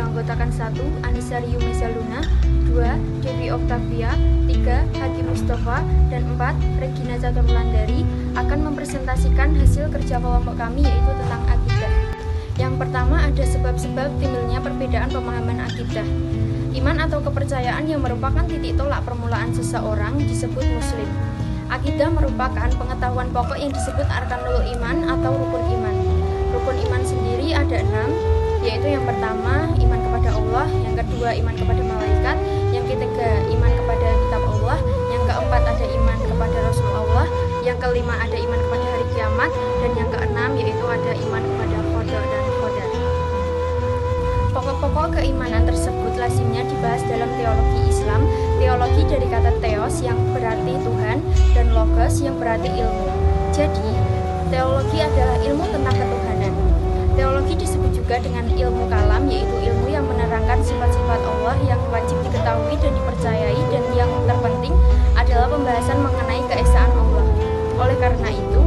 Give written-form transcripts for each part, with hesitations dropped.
beranggotakan 1. Anissa Riu Mesaluna, 2. Devi Octavia, 3. Hakim Mustafa, dan 4. Regina Caturlandari akan mempresentasikan hasil kerja kelompok kami yaitu tentang akidah. Yang pertama ada sebab-sebab timbulnya perbedaan pemahaman akidah. Iman atau kepercayaan yang merupakan titik tolak permulaan seseorang disebut muslim. Akidah merupakan pengetahuan pokok yang disebut arkanul iman atau rukun iman. Rukun iman sendiri ada 6, yaitu yang pertama iman kepada Allah, yang kedua iman kepada malaikat, yang ketiga iman kepada kitab Allah, yang keempat ada iman kepada Rasul Allah, yang kelima ada iman kepada hari kiamat, dan yang keenam yaitu ada iman kepada qada dan qadar. Pokok-pokok keimanan tersebut lazimnya dibahas dalam teologi Islam. Teologi dari kata theos yang berarti Tuhan dan logos yang berarti ilmu. Jadi, teologi adalah ilmu tentang ketuhanan. Teologi disebut juga dengan ilmu kalam, yaitu ilmu yang menerangkan sifat-sifat Allah yang wajib diketahui dan dipercayai, dan yang terpenting adalah pembahasan mengenai keesaan Allah. Oleh karena itu,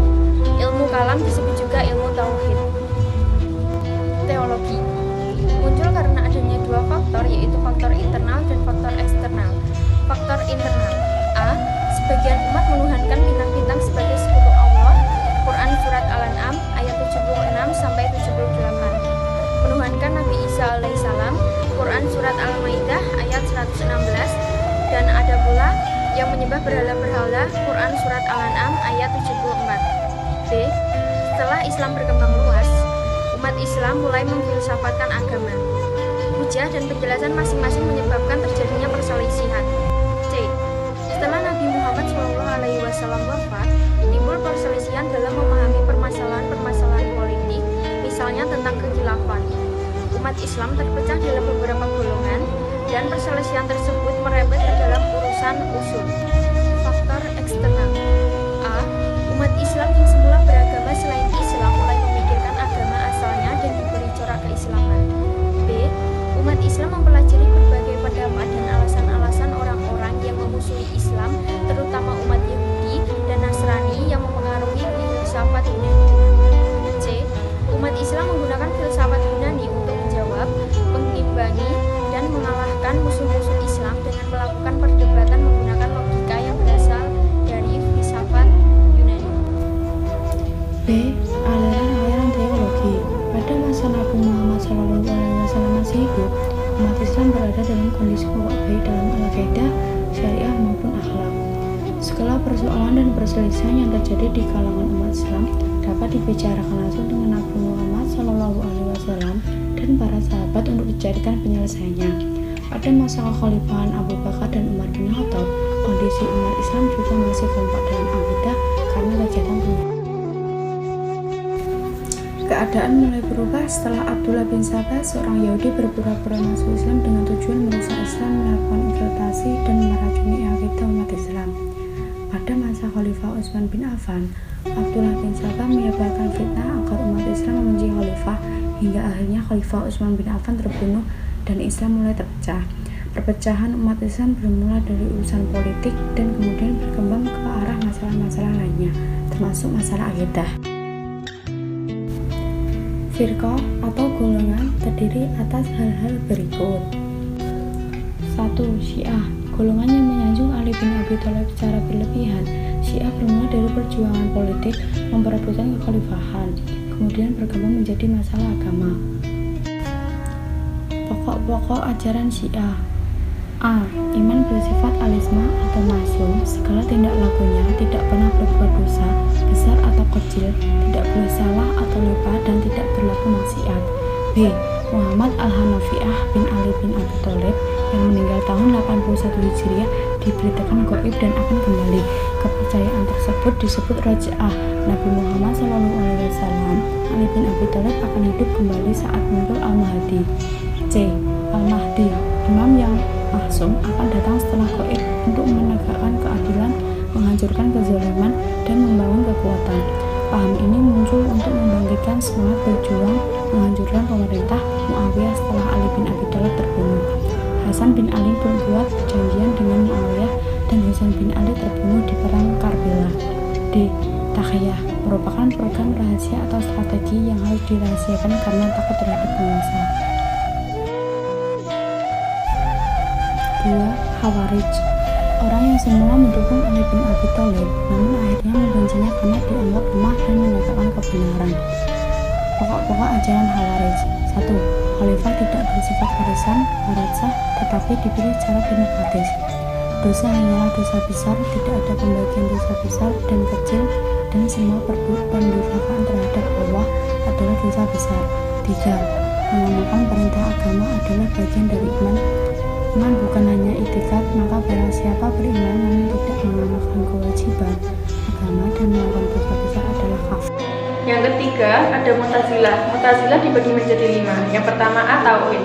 ilmu kalam disebut juga ilmu tauhid. Teologi muncul karena adanya dua faktor, yaitu faktor internal dan faktor eksternal. Faktor internal: A. Sebagian umat menuhankan bintang-bintang sebagai sekutu Allah. Quran Surat Al-An'am ayat 76-78. Menuhankan Nabi Isa alaihissalam. Quran Surat Al-Maidah ayat 116. Dan ada pula yang menyembah berhala-berhala. Quran Surat Al-An'am ayat 74. B. Setelah Islam berkembang luas, umat Islam mulai memfilsafatkan agama. Hujah dan penjelasan masing-masing menyebabkan terjadinya perselisihan. C. Setelah Nabi Muhammad SAW wafat, timbul perselisihan dalam memahami permasalahan-permasalahan politik, misalnya tentang kekhilafan. Umat Islam terpecah dalam beberapa golongan, dan perselisihan tersebut merembet ke dalam urusan usul. Faktor eksternal: A. Umat Islam yang semula beragama selain Islam mulai memikirkan agama asalnya dan diberi corak keislaman. B. Umat Islam mempelajari berbagai pendapat dan alasan-alasan orang-orang yang memusuhi Islam, terutama umat Yahudi dan Nasrani yang mempengaruhi filsafat Yunani. C. Umat Islam menggunakan filsafat Yunani untuk menjawab, mengimbangi, dan mengalahkan musuh-musuh Islam dengan melakukan perdebatan menggunakan logika yang berasal dari filsafat Yunani. B. Aliran-aliran teologi. Pada masa Nabi Muhammad SAW masih hidup, umat Islam berada dalam kondisi pokok baik dalam al-Qaeda, syariah maupun akhlak. Segala persoalan dan perselisihan yang terjadi di kalangan umat Islam dapat dibicarakan langsung dengan Nabi Muhammad SAW dan para sahabat untuk dicarikan penyelesaiannya. Pada masa kekhalifahan Abu Bakar dan Umar bin Khattab, kondisi umat Islam juga masih kompak dalam akidah karena kegiatan penyelidikan. Keadaan mulai berubah setelah Abdullah bin Sabah, seorang Yahudi, berpura-pura masuk Islam dengan tujuan merusak Islam, melakukan infiltrasi, dan meracuni akidah umat Islam. Pada masa Khalifah Utsman bin Affan, Abdullah bin Sabah menyebarkan fitnah agar umat Islam membenci khalifah, hingga akhirnya Khalifah Utsman bin Affan terbunuh dan Islam mulai terpecah. Perpecahan umat Islam bermula dari urusan politik dan kemudian berkembang ke arah masalah-masalah lainnya, termasuk masalah akidah. Firqah atau golongan terdiri atas hal-hal berikut. 1. Syiah, golongan yang menyanjung Ali bin Abi Thalib secara berlebihan. Syiah bermula dari perjuangan politik memperebutkan kekhalifahan, kemudian berkembang menjadi masalah agama. Pokok-pokok ajaran Syiah. A. Iman bersifat alisma atau maksum, segala tindak lakunya tidak pernah berbuat dosa, besar atau kecil, tidak boleh salah atau lupa, dan tidak berlaku maksiat. B. Muhammad al-Hanafi'ah bin Ali bin Abi Thalib yang meninggal tahun 81 Hijriah diberitakan gaib dan akan kembali. Kepercayaan tersebut disebut Raja'ah. Nabi Muhammad SAW, Ali bin Abi Thalib akan hidup kembali saat muncul Al-Mahdi. C. Al-Mahdi, imam yang maksum, akan datang setelah gaib untuk menegakkan keadilan, menghancurkan kezaliman, dan membangun kekuatan. Paham ini muncul untuk membangkitkan semangat berjuang menghancurkan pemerintah Muawiyah setelah Ali bin Abi Thalib terbunuh. Hasan bin Ali berbuat perjanjian dengan Muawiyah dan Husain bin Ali terbunuh di perang Karbala. D. Takhiyah merupakan program rahasia atau strategi yang harus dirahasiakan karena takut terhadap penguasa. kedua, Khawarij. Orang yang semula mendukung Ali bin Abi Thalib, namun akhirnya membencinya karena dianggap lemah dan menegakkan kebenaran. Pokok-pokok ajaran Khawarij. 1. Khalifah tidak bersifat warisan, warisah, tetapi dipilih secara demokratis. Dosa hanyalah dosa besar, tidak ada pembagian dosa besar dan kecil, dan semua pendurhakaan terhadap Allah adalah dosa besar. 3. Mengamalkan perintah agama adalah bagian dari iman. Iman bukan hanya itikad, maka barang siapa beriman namun tidak mengamalkan kewajiban agama dan melakukan dosa besar adalah kafir. Yang ketiga ada Mu'tazilah. Mu'tazilah dibagi menjadi 5. Yang pertama Tauhid.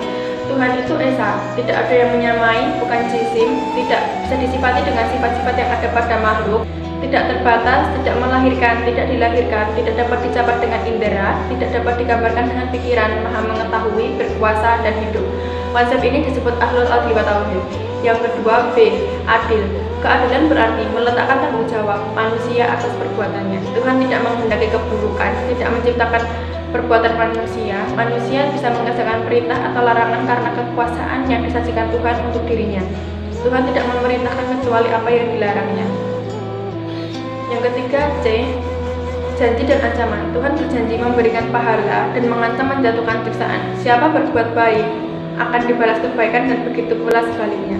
Tuhan itu esa, tidak ada yang menyamai, bukan jisim, tidak bisa disifati dengan sifat-sifat yang ada pada makhluk, tidak terbatas, tidak melahirkan, tidak dilahirkan, tidak dapat dicapai dengan indera, tidak dapat digambarkan dengan pikiran, maha mengetahui, berkuasa, dan hidup. Konsep ini disebut Ahlul Adli wa Tauhid. Yang kedua B. Adil. Keadilan berarti meletakkan tanggung jawab manusia atas perbuatannya. Tuhan tidak menghendaki keburukan, tidak menciptakan perbuatan manusia. Manusia bisa mengerjakan perintah atau larangan karena kekuasaan yang disajikan Tuhan untuk dirinya. Tuhan tidak memerintahkan kecuali apa yang dilarangnya. Yang ketiga C. Janji dan ancaman. Tuhan berjanji memberikan pahala dan mengancam menjatuhkan siksaan. Siapa berbuat baik akan dibalas kebaikan dan begitu pula sebaliknya.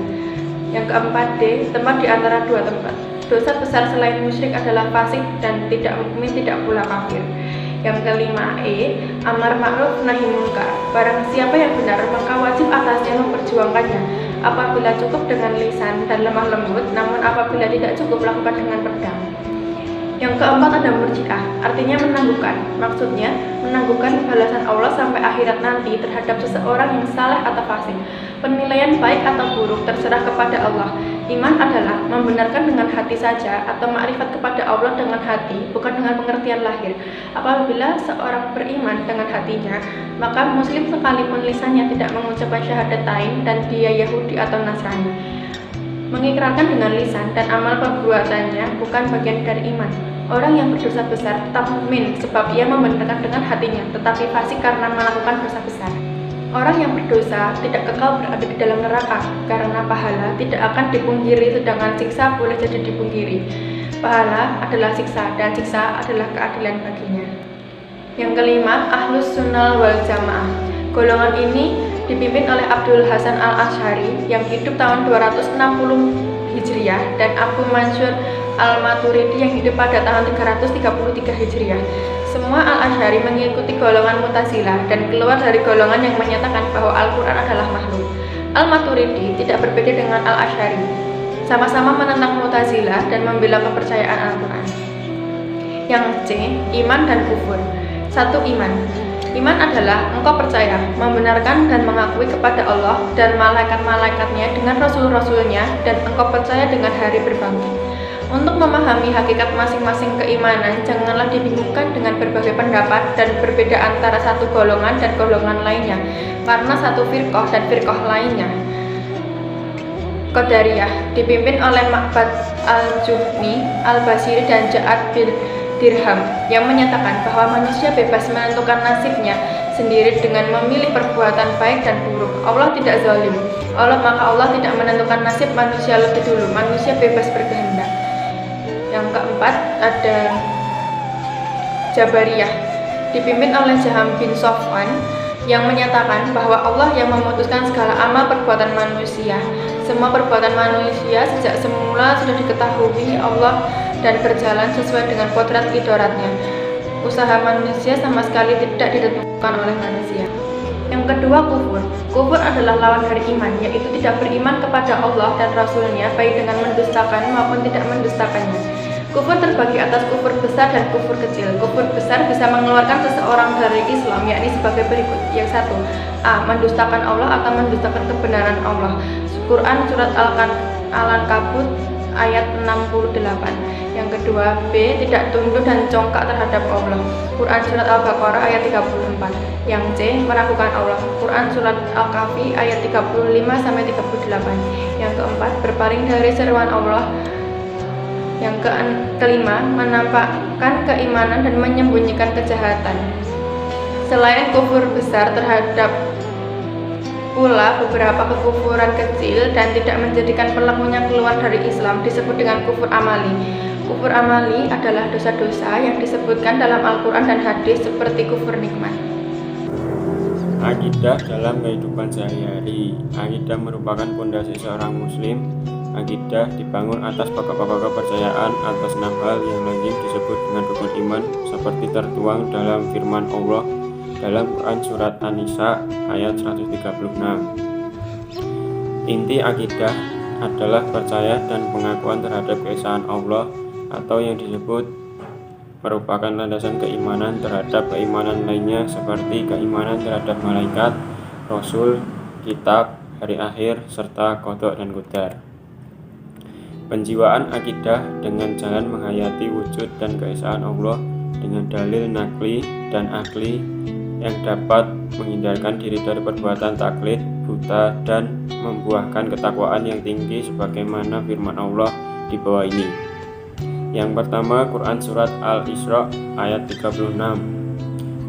Yang keempat D. Tempat di antara dua tempat. Dosa besar selain musyrik adalah fasik dan tidak mukmin, tidak pula kafir. Yang kelima E. Amar ma'ruf nahi munkar. Barang siapa yang benar maka wajib atasnya memperjuangkannya. Apabila cukup dengan lisan dan lemah lembut, namun apabila tidak cukup lakukan dengan pedang. Yang keempat ada Murji'ah, artinya menangguhkan. Maksudnya menangguhkan balasan Allah sampai akhirat nanti terhadap seseorang yang saleh atau fasik. Penilaian baik atau buruk terserah kepada Allah. Iman adalah membenarkan dengan hati saja atau makrifat kepada Allah dengan hati, bukan dengan pengertian lahir. Apabila seorang beriman dengan hatinya, maka muslim sekalipun lisannya tidak mengucapkan syahadatain dan dia Yahudi atau Nasrani. Mengikrarkan dengan lisan dan amal perbuatannya bukan bagian dari iman. Orang yang berdosa besar tetap mukmin sebab ia membenarkan dengan hatinya, tetapi fasik karena melakukan dosa besar. Orang yang berdosa tidak kekal berada di dalam neraka karena pahala tidak akan dipungkiri, sedangkan siksa boleh jadi dipungkiri. Pahala adalah siksa dan siksa adalah keadilan baginya. Yang kelima, Ahlus Sunnah wal Jamaah. Golongan ini dipimpin oleh Abdul Hasan al-Asy'ari yang hidup tahun 260 Hijriah dan Abu Mansur al-Maturidi yang hidup pada tahun 333 Hijriah. Semua al-Asy'ari mengikuti golongan Mu'tazilah dan keluar dari golongan yang menyatakan bahwa Al-Quran adalah makhluk. Al-Maturidi tidak berbeda dengan al-Asy'ari. Sama-sama menentang Mu'tazilah dan membela kepercayaan Al-Quran. Yang C. Iman dan kufur. 1. Iman. Iman adalah engkau percaya, membenarkan dan mengakui kepada Allah dan malaikat-malaikatnya dengan rasul-rasulnya, dan engkau percaya dengan hari berbangkit. Untuk memahami hakikat masing-masing keimanan, janganlah dibingungkan dengan berbagai pendapat dan berbeda antara satu golongan dan golongan lainnya, karena satu firqah dan firqah lainnya. Qadariyah dipimpin oleh Ma'bad al-Juhni, al-Basiri, dan Ja'ad bin Dirham yang menyatakan bahwa manusia bebas menentukan nasibnya sendiri dengan memilih perbuatan baik dan buruk. Allah tidak zalim. Maka Allah tidak menentukan nasib manusia lebih dulu. Manusia bebas berkehendak. Yang keempat ada Jabariyah dipimpin oleh Jaham bin Safwan yang menyatakan bahwa Allah yang memutuskan segala amal perbuatan manusia. Semua perbuatan manusia sejak semula sudah diketahui Allah dan berjalan sesuai dengan kodrat idoratnya. Usaha manusia sama sekali tidak ditentukan oleh manusia. Yang kedua kufur. Kufur adalah lawan dari iman, yaitu tidak beriman kepada Allah dan Rasulnya, baik dengan mendustakan maupun tidak mendustakannya. Kufur terbagi atas kufur besar dan kufur kecil. Kufur besar bisa mengeluarkan seseorang dari Islam, yakni sebagai berikut. Yang 1. A. Mendustakan Allah atau mendustakan kebenaran Allah. Quran Surat Al-Ankabut ayat 68. Yang kedua B. Tidak tunduk dan congkak terhadap Allah. Quran Surat Al-Baqarah ayat 34. Yang C. Meragukan Allah. Quran Surat Al-Kahfi ayat 35-38. Yang keempat, berpaling dari seruan Allah. Yang kelima, menampakkan keimanan dan menyembunyikan kejahatan. Selain kufur besar terhadap Pula beberapa kekufuran kecil dan tidak menjadikan pelakunya keluar dari Islam disebut dengan kufur amali. Kufur amali adalah dosa-dosa yang disebutkan dalam Al-Quran dan hadis seperti kufur nikmat. Akidah dalam kehidupan sehari-hari. Akidah merupakan pondasi seorang muslim. Akidah dibangun atas pokok-pokok kepercayaan atas 6 hal yang lazim disebut dengan rukun iman seperti tertuang dalam firman Allah dalam Quran Surat An-Nisa ayat 136. Inti akidah adalah percaya dan pengakuan terhadap keesaan Allah atau yang disebut merupakan landasan keimanan terhadap keimanan lainnya seperti keimanan terhadap malaikat, rasul, kitab, hari akhir, serta qada dan qadar. Penjiwaan akidah dengan jalan menghayati wujud dan keesaan Allah dengan dalil nakli dan akli yang dapat menghindarkan diri dari perbuatan taklid, buta, dan membuahkan ketakwaan yang tinggi sebagaimana firman Allah di bawah ini. Yang pertama, Quran Surat Al-Isra ayat 36.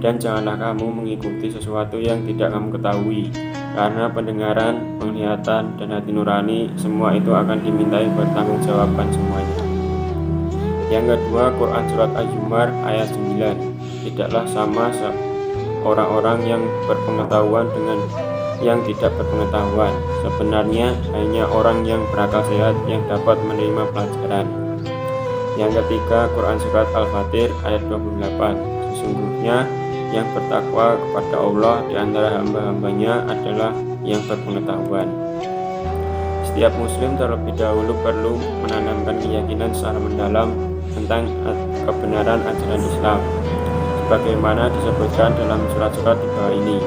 Dan janganlah kamu mengikuti sesuatu yang tidak kamu ketahui, karena pendengaran, penglihatan, dan hati nurani semua itu akan dimintai pertanggungjawaban semuanya. Yang kedua, Quran Surat Al-Zumar ayat 9. Tidaklah sama orang-orang yang berpengetahuan dengan yang tidak berpengetahuan. Sebenarnya hanya orang yang berakal sehat yang dapat menerima pelajaran. Yang ketiga, Quran Surat Al-Fatir ayat 28. Sesungguhnya yang bertakwa kepada Allah di antara hamba-hambanya adalah yang berpengetahuan. Setiap muslim terlebih dahulu perlu menanamkan keyakinan secara mendalam tentang kebenaran ajaran Islam sebagaimana disebutkan dalam surat-surat di bawah ini.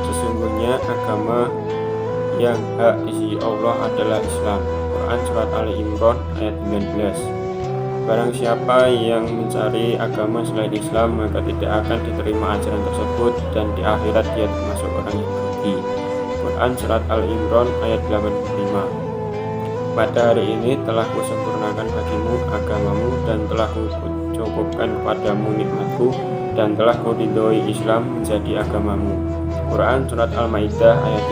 Sesungguhnya agama yang hak di sisi Allah adalah Islam. Quran Surat Ali Imran ayat 19. Barang siapa yang mencari agama selain Islam maka tidak akan diterima ajaran tersebut dan di akhirat dia termasuk orang yang rugi. Quran Surat Al Imran ayat 85. Pada hari ini telah kusempurnakan bagimu agamamu dan telah kucukupkan kepadamu nikmatku dan telah kuridhoi Islam menjadi agamamu. Quran Surat Al-Maidah ayat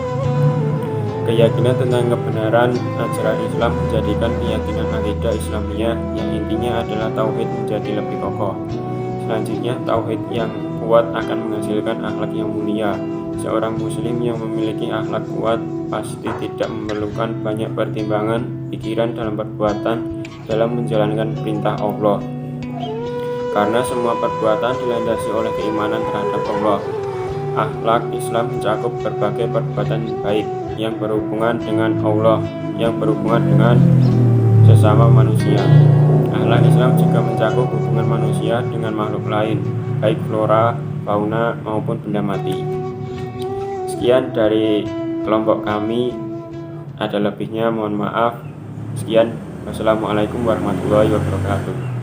3. Keyakinan tentang kebenaran ajaran Islam menjadikan keyakinan akidah Islamiyah yang intinya adalah tauhid menjadi lebih kokoh. Selanjutnya, tauhid yang kuat akan menghasilkan akhlak yang mulia. Seorang muslim yang memiliki akhlak kuat pasti tidak memerlukan banyak pertimbangan pikiran dalam perbuatan dalam menjalankan perintah Allah. Karena semua perbuatan dilandasi oleh keimanan terhadap Allah. Akhlak Islam mencakup berbagai perbuatan baik yang berhubungan dengan Allah, yang berhubungan dengan sesama manusia. Akhlak Islam juga mencakup hubungan manusia dengan makhluk lain, baik flora, fauna, maupun benda mati. Sekian dari kelompok kami, ada lebihnya mohon maaf. Sekian, wassalamualaikum warahmatullahi wabarakatuh.